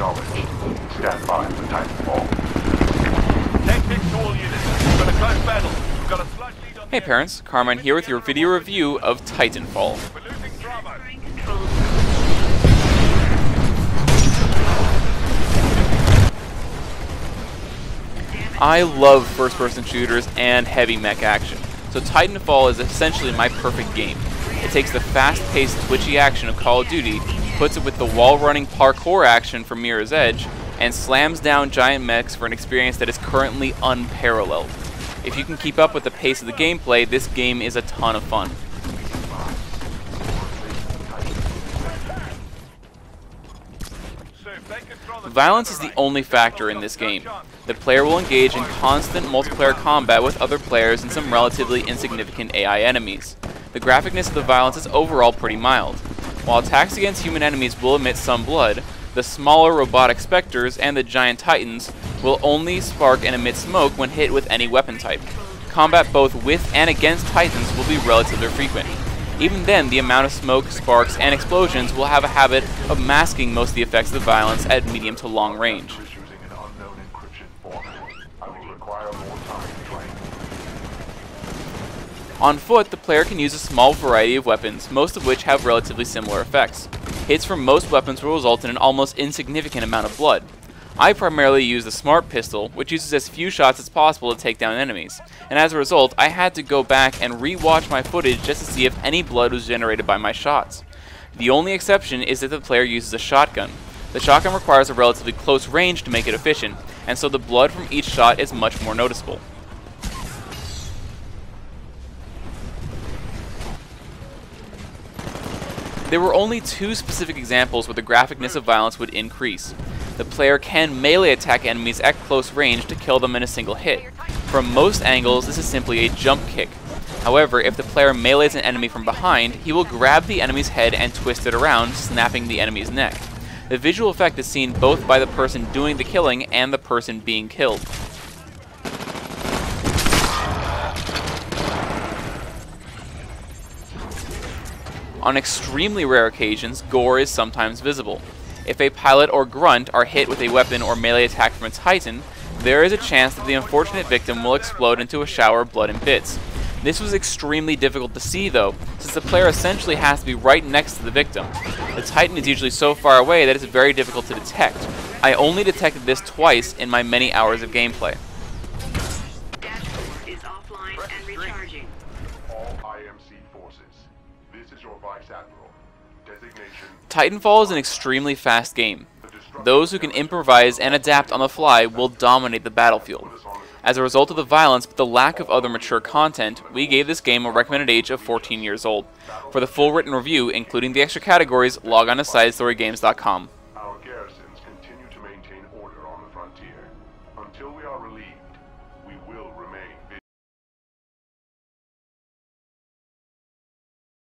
acknowledged. Stand by for Titanfall. Tactics to all units. We've got a close battle. We've got a slight lead on. Hey parents, Carmine here with your video review of Titanfall. We're losing Bravo. I love first-person shooters and heavy mech action, so Titanfall is essentially my perfect game. It takes the fast-paced, twitchy action of Call of Duty, puts it with the wall-running parkour action from Mirror's Edge, and slams down giant mechs for an experience that is currently unparalleled. If you can keep up with the pace of the gameplay, this game is a ton of fun. Violence is the only factor in this game. The player will engage in constant multiplayer combat with other players and some relatively insignificant AI enemies. The graphicness of the violence is overall pretty mild. While attacks against human enemies will emit some blood, the smaller robotic specters and the giant titans will only spark and emit smoke when hit with any weapon type. Combat both with and against titans will be relatively frequent. Even then, the amount of smoke, sparks, and explosions will have a habit of masking most of the effects of the violence at medium to long range. On foot, the player can use a small variety of weapons, most of which have relatively similar effects. Hits from most weapons will result in an almost insignificant amount of blood. I primarily use the Smart Pistol, which uses as few shots as possible to take down enemies, and as a result, I had to go back and re-watch my footage just to see if any blood was generated by my shots. The only exception is if the player uses a shotgun. The shotgun requires a relatively close range to make it efficient, and so the blood from each shot is much more noticeable. There were only two specific examples where the graphicness of violence would increase. The player can melee attack enemies at close range to kill them in a single hit. From most angles, this is simply a jump kick. However, if the player melees an enemy from behind, he will grab the enemy's head and twist it around, snapping the enemy's neck. The visual effect is seen both by the person doing the killing and the person being killed. On extremely rare occasions, Gore is sometimes visible. If a pilot or grunt are hit with a weapon or melee attack from a Titan, there is a chance that the unfortunate victim will explode into a shower of blood and bits. This was extremely difficult to see though, since the player essentially has to be right next to the victim. The Titan is usually so far away that it's very difficult to detect. I only detected this twice in my many hours of gameplay. Dashboard is offline and recharging. All IMC forces. This is your Vice Admiral. Designation. Titanfall is an extremely fast game. Those who can improvise and adapt on the fly will dominate the battlefield. As a result of the violence but the lack of other mature content, we gave this game a recommended age of 14 years old. For the full written review, including the extra categories, log on to SideStoryGames.com. Our garrisons continue to maintain order on the frontier. Until we are relieved, we will remain